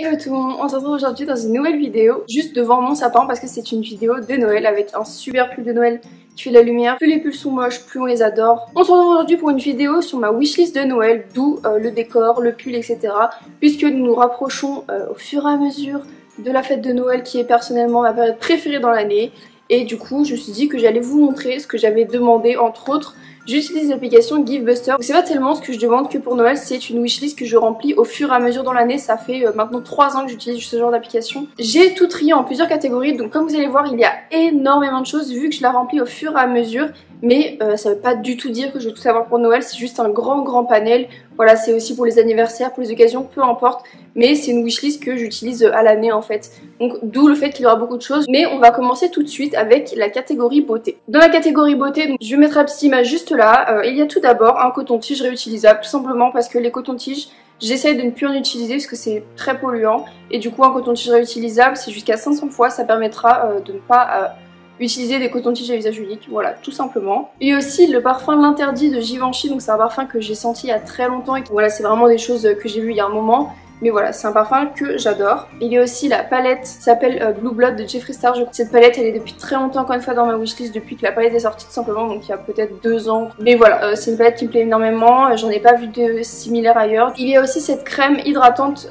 Hello tout le monde, on se retrouve aujourd'hui dans une nouvelle vidéo juste devant mon sapin parce que c'est une vidéo de Noël avec un super pull de Noël qui fait de la lumière. Plus les pulls sont moches, plus on les adore. On se retrouve aujourd'hui pour une vidéo sur ma wishlist de Noël, d'où le décor, le pull, etc. Puisque nous nous rapprochons au fur et à mesure de la fête de Noël qui est personnellement ma période préférée dans l'année. Et du coup je me suis dit que j'allais vous montrer ce que j'avais demandé entre autres. J'utilise l'application Givebuster. C'est pas tellement ce que je demande que pour Noël, c'est une wishlist que je remplis au fur et à mesure dans l'année. Ça fait maintenant 3 ans que j'utilise ce genre d'application. J'ai tout trié en plusieurs catégories, donc comme vous allez voir, il y a énormément de choses vu que je la remplis au fur et à mesure. Mais ça veut pas du tout dire que je vais tout savoir pour Noël, c'est juste un grand panel. Voilà, c'est aussi pour les anniversaires, pour les occasions, peu importe. Mais c'est une wishlist que j'utilise à l'année en fait. Donc d'où le fait qu'il y aura beaucoup de choses. Mais on va commencer tout de suite avec la catégorie beauté. Dans la catégorie beauté, donc, je vais mettre la petite image juste là. Il y a tout d'abord un coton-tige réutilisable, tout simplement parce que les cotons-tiges, j'essaye de ne plus en utiliser parce que c'est très polluant. Et du coup un coton-tige réutilisable, c'est jusqu'à 500 fois, ça permettra de ne pas... utiliser des cotons-tiges à usage unique, voilà, tout simplement. Il y a aussi le parfum L'Interdit de Givenchy, donc c'est un parfum que j'ai senti il y a très longtemps et voilà, c'est vraiment des choses que j'ai vues il y a un moment. Mais voilà, c'est un parfum que j'adore. Il y a aussi la palette, s'appelle Blue Blood de Jeffree Star. Cette palette, elle est depuis très longtemps, encore une fois, dans ma wishlist depuis que la palette est sortie, tout simplement, donc il y a peut-être 2 ans. Mais voilà, c'est une palette qui me plaît énormément, j'en ai pas vu de similaire ailleurs. Il y a aussi cette crème hydratante,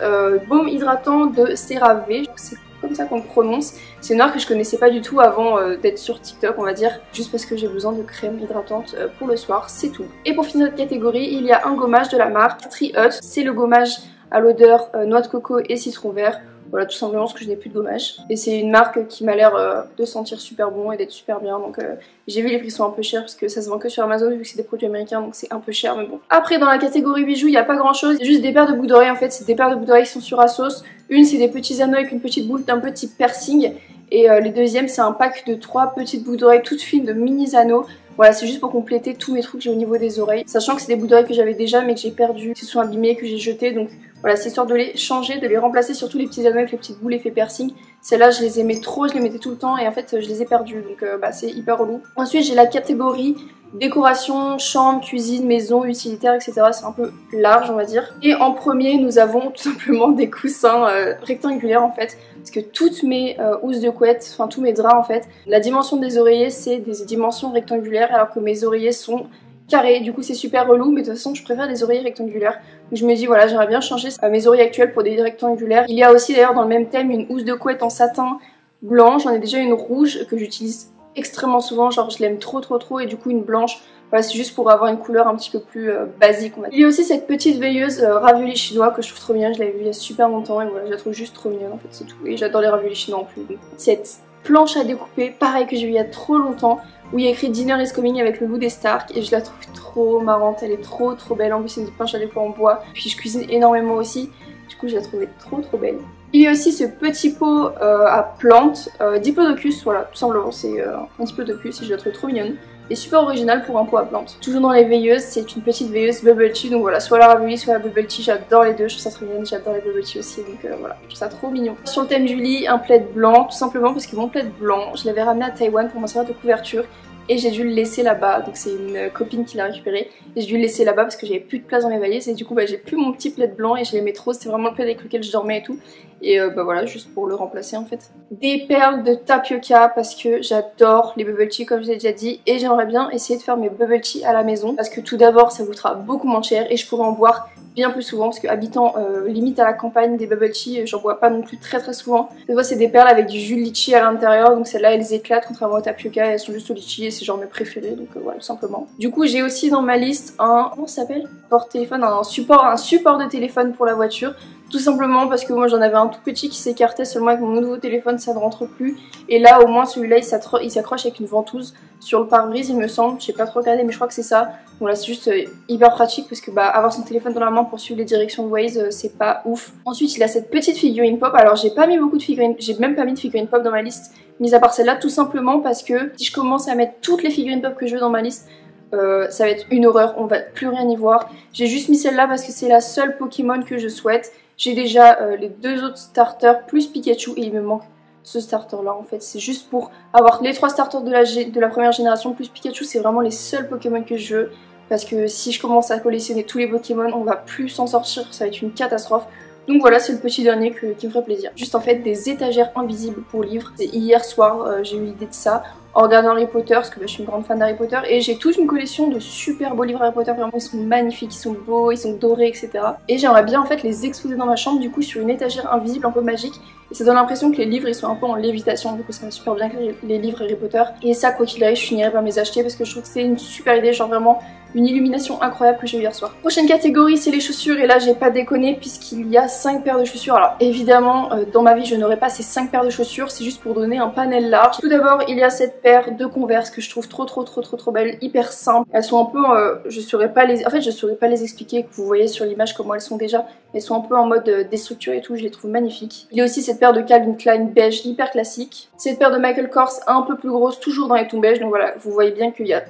baume hydratant de CeraVe, c'est comme ça qu'on le prononce. C'est une marque que je connaissais pas du tout avant d'être sur TikTok, on va dire, juste parce que j'ai besoin de crème hydratante pour le soir, c'est tout. Et pour finir notre catégorie, il y a un gommage de la marque Tree Hut, c'est le gommage à l'odeur noix de coco et citron vert. Voilà, tout simplement parce que je n'ai plus de gommage. Et c'est une marque qui m'a l'air de sentir super bon et d'être super bien. Donc j'ai vu les prix sont un peu chers parce que ça se vend que sur Amazon vu que c'est des produits américains, donc c'est un peu cher, mais bon. Après dans la catégorie bijoux, il n'y a pas grand chose. Il y a juste des paires de boucles d'oreilles en fait. C'est des paires de boucles d'oreilles qui sont sur Asos. Une c'est des petits anneaux avec une petite boule d'un petit piercing. Et les deuxièmes c'est un pack de 3 petites boucles d'oreilles toutes fines de mini anneaux. Voilà, c'est juste pour compléter tous mes trucs que j'ai au niveau des oreilles. Sachant que c'est des boucles d'oreilles que j'avais déjà mais que j'ai perdu, qui se sont abîmées, que j'ai jetées. Donc voilà, c'est histoire de les changer, de les remplacer, surtout les petits anneaux avec les petites boules effet piercing. Celles-là, je les aimais trop, je les mettais tout le temps et en fait, je les ai perdues. Donc c'est hyper relou. Ensuite, j'ai la catégorie décoration, chambre, cuisine, maison, utilitaire, etc. C'est un peu large, on va dire. Et en premier, nous avons tout simplement des coussins rectangulaires en fait. Parce que toutes mes housses de couette, enfin tous mes draps en fait, la dimension des oreillers c'est des dimensions rectangulaires alors que mes oreillers sont carrés. Du coup c'est super relou mais de toute façon je préfère les oreillers rectangulaires. Donc je me dis voilà j'aimerais bien changer mes oreillers actuelles pour des rectangulaires. Il y a aussi d'ailleurs dans le même thème une housse de couette en satin blanc. J'en ai déjà une rouge que j'utilise extrêmement souvent, genre je l'aime trop et du coup une blanche. Voilà, c'est juste pour avoir une couleur un petit peu plus basique on va dire. Il y a aussi cette petite veilleuse ravioli chinois que je trouve trop bien, je l'avais vue il y a super longtemps et voilà, je la trouve juste trop mignonne en fait, c'est tout. Et j'adore les raviolis chinois en plus. Cette planche à découper, pareil que j'ai vue il y a trop longtemps, où il y a écrit Dinner is coming avec le loup des Stark et je la trouve trop marrante, elle est trop belle. En plus c'est une planche à découper en bois, puis je cuisine énormément aussi, du coup je la trouvais trop belle. Il y a aussi ce petit pot à plantes, Diplodocus, voilà, tout simplement, c'est un Diplodocus et je la trouve trop mignonne. Et super original pour un pot à plantes. Toujours dans les veilleuses, c'est une petite veilleuse bubble tea, donc voilà, soit la ravioli, soit la bubble tea, j'adore les deux, je trouve ça trop mignon, j'adore les bubble tea aussi, donc voilà, je trouve ça trop mignon. Sur le thème du lit, un plaid blanc, tout simplement parce que mon plaid blanc, je l'avais ramené à Taïwan pour mon serviette de couverture, et j'ai dû le laisser là-bas, donc c'est une copine qui l'a récupéré, et j'ai dû le laisser là-bas parce que j'avais plus de place dans mes valises, et du coup bah, j'ai plus mon petit plaid blanc, et je l'aimais trop, c'était vraiment le plaid avec lequel je dormais et tout, et bah voilà, juste pour le remplacer en fait. Des perles de tapioca parce que j'adore les bubble tea comme je l'ai déjà dit, et j'aimerais bien essayer de faire mes bubble tea à la maison, parce que tout d'abord ça coûtera beaucoup moins cher, et je pourrai en boire bien plus souvent, parce que habitant limite à la campagne, des bubble tea, j'en bois pas non plus très souvent. Cette fois c'est des perles avec du jus de litchi à l'intérieur, donc celles-là elles éclatent contrairement au tapioca, elles sont juste au litchi et c'est genre mes préférés, donc voilà tout simplement. Du coup j'ai aussi dans ma liste un, comment ça s'appelle, porte-téléphone, un support de téléphone pour la voiture. Tout simplement parce que moi j'en avais un tout petit qui s'écartait, seulement avec mon nouveau téléphone ça ne rentre plus. Et là au moins celui-là il s'accroche avec une ventouse sur le pare-brise il me semble, je sais pas trop regarder mais je crois que c'est ça. Donc là c'est juste hyper pratique parce que bah avoir son téléphone dans la main pour suivre les directions de Waze c'est pas ouf. Ensuite il a cette petite figurine pop, alors j'ai pas mis beaucoup de figurines, j'ai même pas mis de figurines pop dans ma liste, mis à part celle-là tout simplement parce que si je commence à mettre toutes les figurines pop que je veux dans ma liste, ça va être une horreur, on va plus rien y voir. J'ai juste mis celle-là parce que c'est la seule Pokémon que je souhaite. J'ai déjà les 2 autres starters plus Pikachu et il me manque ce starter là en fait. C'est juste pour avoir les 3 starters de la première génération plus Pikachu, c'est vraiment les seuls Pokémon que je veux. Parce que si je commence à collectionner tous les Pokémon, on va plus s'en sortir, ça va être une catastrophe. Donc voilà, c'est le petit dernier qui me ferait plaisir. Juste en fait des étagères invisibles pour livres. Hier soir j'ai eu l'idée de ça en regardant Harry Potter parce que je suis une grande fan d'Harry Potter et j'ai toute une collection de super beaux livres Harry Potter, vraiment ils sont magnifiques, ils sont beaux, ils sont dorés, etc. Et j'aimerais bien en fait les exposer dans ma chambre du coup sur une étagère invisible un peu magique et ça donne l'impression que les livres ils sont un peu en lévitation, du coup ça va super bien avec les livres Harry Potter. Et ça quoi qu'il arrive je finirai par me les acheter parce que je trouve que c'est une super idée, genre vraiment une illumination incroyable que j'ai eu hier soir. Prochaine catégorie c'est les chaussures et là j'ai pas déconné puisqu'il y a 5 paires de chaussures. Alors évidemment dans ma vie je n'aurai pas ces 5 paires de chaussures, c'est juste pour donner un panel large. Tout d'abord il y a cette paire de Converse que je trouve trop belles, hyper simples. Elles sont un peu, je saurais pas les expliquer, que vous voyez sur l'image comment elles sont déjà. Elles sont un peu en mode déstructuré et tout, je les trouve magnifiques. Il y a aussi cette paire de Calvin Klein beige hyper classique. Cette paire de Michael Kors un peu plus grosse, toujours dans les tons beige. Donc voilà, vous voyez bien qu'il y a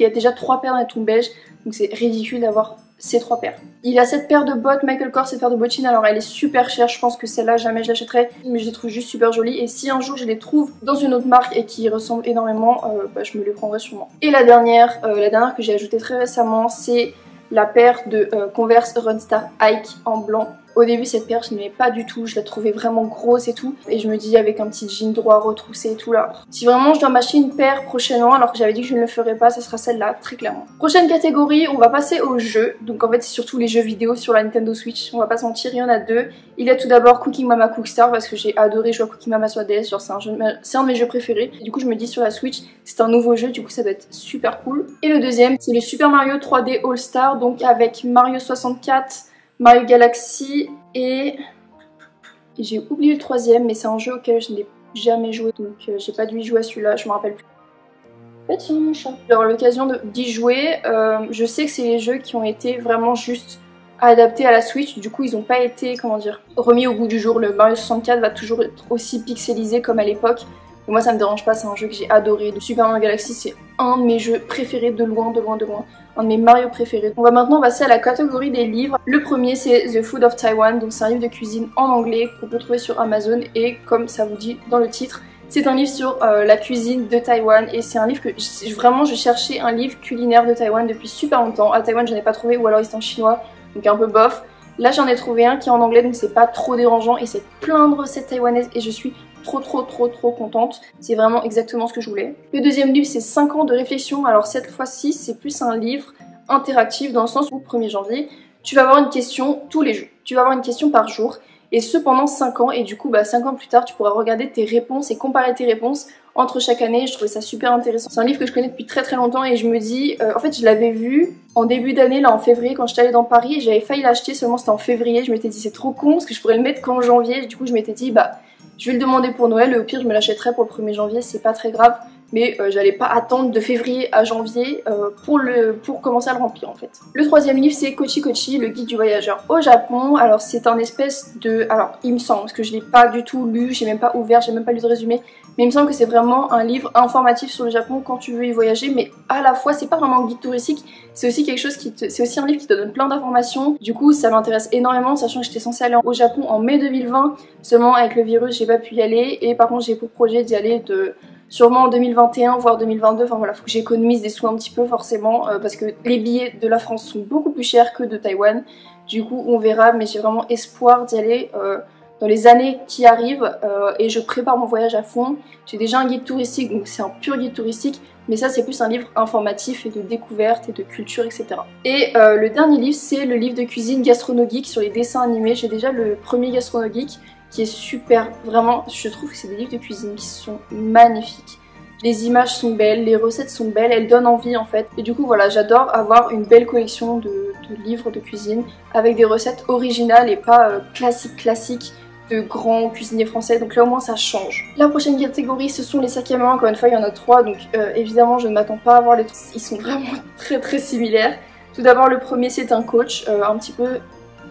déjà 3 paires dans les tons beige. Donc c'est ridicule d'avoir ces 3 paires. Il y a cette paire de bottes Michael Kors, cette paire de bottines, alors elle est super chère, je pense que celle-là jamais je l'achèterai, mais je les trouve juste super jolies et si un jour je les trouve dans une autre marque et qui ressemble énormément, je me les prendrai sûrement. Et la dernière que j'ai ajoutée très récemment, c'est la paire de Converse Runstar Hike en blanc. Au début cette paire je n'aimais pas du tout, je la trouvais vraiment grosse et tout. Et je me dis avec un petit jean droit retroussé et tout là. Si vraiment je dois m'acheter une paire prochainement alors que j'avais dit que je ne le ferais pas, ça sera celle-là, très clairement. Prochaine catégorie, on va passer aux jeux. Donc en fait c'est surtout les jeux vidéo sur la Nintendo Switch, on va pas se mentir, il y en a 2. Il y a tout d'abord Cooking Mama Cookstar parce que j'ai adoré jouer à Cooking Mama sur DS, genre c'est un de mes jeux préférés. Et du coup je me dis sur la Switch c'est un nouveau jeu, du coup ça doit être super cool. Et le deuxième c'est le Super Mario 3D All Star, donc avec Mario 64, Mario Galaxy et j'ai oublié le troisième mais c'est un jeu auquel je n'ai jamais joué donc j'ai pas dû y jouer à celui-là, je me rappelle plus. En fait, mon chat. J'ai eu l'occasion d'y jouer, je sais que c'est les jeux qui ont été vraiment juste adaptés à la Switch, du coup ils n'ont pas été, comment dire, remis au goût du jour. Le Mario 64 va toujours être aussi pixelisé comme à l'époque. Moi ça me dérange pas, c'est un jeu que j'ai adoré. Le Super Mario Galaxy c'est un de mes jeux préférés de loin. Un de mes Mario préférés. On va maintenant passer à la catégorie des livres. Le premier c'est The Food of Taiwan, donc c'est un livre de cuisine en anglais qu'on peut trouver sur Amazon et comme ça vous dit dans le titre, c'est un livre sur la cuisine de Taïwan et c'est un livre que vraiment je cherchais un livre culinaire de Taïwan depuis super longtemps. À Taïwan j'en ai pas trouvé ou alors il est en chinois donc un peu bof. Là j'en ai trouvé un qui est en anglais donc c'est pas trop dérangeant et c'est plein de recettes taïwanaises et je suis trop contente. C'est vraiment exactement ce que je voulais. Le deuxième livre c'est 5 ans de réflexion. Alors cette fois-ci c'est plus un livre interactif dans le sens où 1er janvier tu vas avoir une question tous les jours. Tu vas avoir une question par jour et ce pendant 5 ans et du coup 5 ans plus tard tu pourras regarder tes réponses et comparer tes réponses entre chaque année. Je trouvais ça super intéressant. C'est un livre que je connais depuis très longtemps et je me dis, en fait je l'avais vu en début d'année là en février quand j'étais allée dans Paris et j'avais failli l'acheter seulement c'était en février. Je m'étais dit c'est trop con parce que je pourrais le mettre qu'en janvier. Du coup je m'étais dit je vais le demander pour Noël et au pire je me l'achèterai pour le 1er janvier, c'est pas très grave. Mais j'allais pas attendre de février à janvier pour commencer à le remplir en fait. Le troisième livre c'est Kochi Kochi, le guide du voyageur au Japon. Alors c'est un espèce de... Alors il me semble, parce que je l'ai pas du tout lu, j'ai même pas ouvert, j'ai même pas lu de résumé. Mais il me semble que c'est vraiment un livre informatif sur le Japon quand tu veux y voyager. Mais à la fois c'est pas vraiment un guide touristique, c'est aussi quelque chose c'est aussi un livre qui te donne plein d'informations. Du coup ça m'intéresse énormément, sachant que j'étais censée aller au Japon en mai 2020. Seulement avec le virus j'ai pas pu y aller. Et par contre j'ai pour projet d'y aller sûrement en 2021 voire 2022, enfin voilà, faut que j'économise des sous un petit peu forcément parce que les billets de la France sont beaucoup plus chers que de Taïwan. Du coup on verra mais j'ai vraiment espoir d'y aller dans les années qui arrivent et je prépare mon voyage à fond. J'ai déjà un guide touristique donc c'est un pur guide touristique mais ça c'est plus un livre informatif et de découverte et de culture etc. Et le dernier livre c'est le livre de cuisine Gastronogeek sur les dessins animés. J'ai déjà le premier Gastronogeek qui est super, vraiment je trouve que c'est des livres de cuisine qui sont magnifiques. Les images sont belles, les recettes sont belles, elles donnent envie en fait. Et du coup voilà, j'adore avoir une belle collection de livres de cuisine avec des recettes originales et pas classiques de grands cuisiniers français, donc là au moins ça change. La prochaine catégorie ce sont les sacs à main, encore une fois il y en a 3 donc évidemment je ne m'attends pas à voir les 3, ils sont vraiment très similaires. Tout d'abord le premier c'est un coach, un petit peu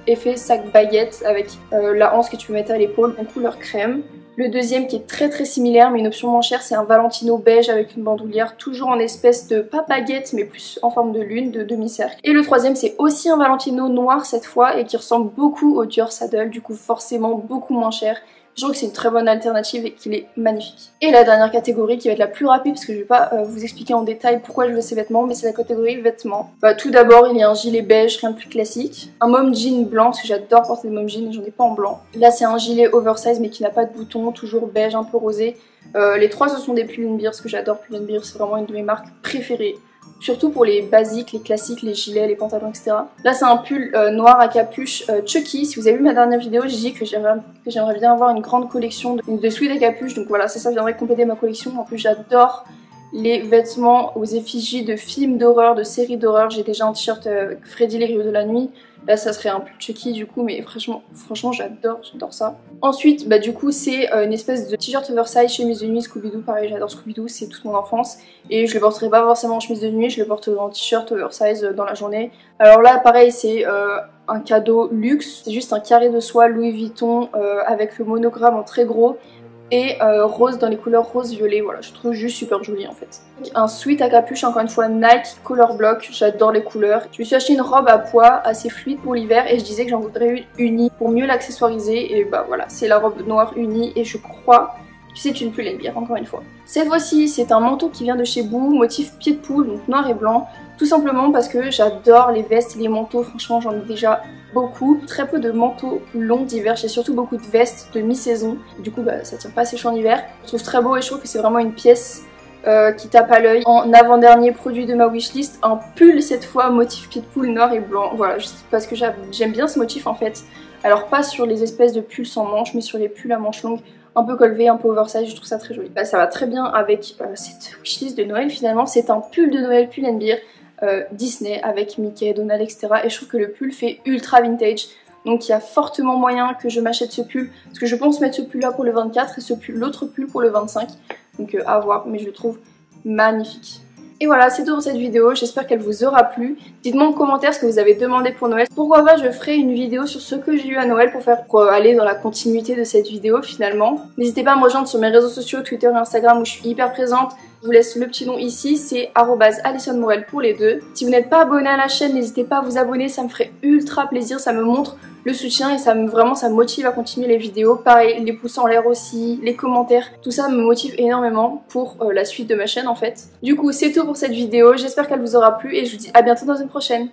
effet sac baguette avec la anse que tu peux mettre à l'épaule en couleur crème. Le deuxième qui est très similaire mais une option moins chère c'est un Valentino beige avec une bandoulière toujours en espèce de pas baguette mais plus en forme de lune, de demi-cercle. Et le troisième c'est aussi un Valentino noir cette fois et qui ressemble beaucoup au Dior Saddle, du coup forcément beaucoup moins cher. Je trouve que c'est une très bonne alternative et qu'il est magnifique. Et la dernière catégorie qui va être la plus rapide parce que je vais pas vous expliquer en détail pourquoi je veux ces vêtements, mais c'est la catégorie vêtements. Tout d'abord, il y a un gilet beige, rien de plus classique. Un mom jean blanc parce que j'adore porter des mom jeans et j'en ai pas en blanc. Là, c'est un gilet oversize mais qui n'a pas de boutons, toujours beige, un peu rosé. Les trois, ce sont des Pull&Bear, parce que j'adore Pull&Bear, c'est vraiment une de mes marques préférées. Surtout pour les basiques, les classiques, les gilets, les pantalons, etc. Là, c'est un pull noir à capuche Chucky. Si vous avez vu ma dernière vidéo, j'ai dit que j'aimerais bien avoir une grande collection de sweats à capuche. Donc voilà, ça viendrait compléter ma collection. En plus, j'adore les vêtements aux effigies de films d'horreur, de séries d'horreur. J'ai déjà un t-shirt Freddy les Grieux de la Nuit. Là, ça serait un pull Chucky du coup, mais franchement, j'adore ça. Ensuite, du coup, c'est une espèce de t-shirt oversize, chemise de nuit, Scooby-Doo. Pareil, j'adore Scooby-Doo, c'est toute mon enfance. Et je le porterai pas forcément en chemise de nuit, je le porterai en t-shirt oversize dans la journée. Alors là, pareil, c'est un cadeau luxe. C'est juste un carré de soie Louis Vuitton avec le monogramme en très gros. Et rose dans les couleurs rose-violet, voilà, je trouve juste super joli en fait. Un sweat à capuche, encore une fois Nike Color Block, j'adore les couleurs. Je me suis acheté une robe à pois assez fluide pour l'hiver et je disais que j'en voudrais une unie pour mieux l'accessoiriser. Et voilà, c'est la robe noire unie et je crois que c'est une Pull&Bear encore une fois. Cette fois-ci, c'est un manteau qui vient de chez Boo, motif pied de poule, donc noir et blanc. Tout simplement parce que j'adore les vestes et les manteaux, franchement j'en ai déjà beaucoup. Très peu de manteaux longs d'hiver, j'ai surtout beaucoup de vestes de mi-saison. Du coup ça tient pas assez chaud en hiver. Je trouve très beau et je trouve que c'est vraiment une pièce qui tape à l'œil. En avant-dernier produit de ma wishlist, un pull cette fois motif pied de poule noir et blanc. Voilà, juste parce que j'aime bien ce motif en fait. Alors pas sur les espèces de pulls sans manches, mais sur les pulls à manches longues. Un peu colvé, un peu oversize, je trouve ça très joli. Ça va très bien avec cette wishlist de Noël finalement. C'est un pull de Noël Pull&Bear. Disney avec Mickey, Donald, etc. Et je trouve que le pull fait ultra vintage. Donc il y a fortement moyen que je m'achète ce pull. Parce que je pense mettre ce pull là pour le 24 et l'autre pull pour le 25. Donc à voir, mais je le trouve magnifique. Et voilà, c'est tout pour cette vidéo, j'espère qu'elle vous aura plu. Dites-moi en commentaire ce que vous avez demandé pour Noël. Pourquoi pas je ferai une vidéo sur ce que j'ai eu à Noël pour aller dans la continuité de cette vidéo finalement. N'hésitez pas à me rejoindre sur mes réseaux sociaux, Twitter et Instagram où je suis hyper présente. Je vous laisse le petit nom ici, c'est @AlisonMorel pour les deux. Si vous n'êtes pas abonné à la chaîne, n'hésitez pas à vous abonner, ça me ferait ultra plaisir, ça me montre le soutien et ça me motive à continuer les vidéos. Pareil, les pouces en l'air aussi, les commentaires, tout ça me motive énormément pour la suite de ma chaîne en fait. Du coup, c'est tout pour cette vidéo, j'espère qu'elle vous aura plu et je vous dis à bientôt dans une prochaine.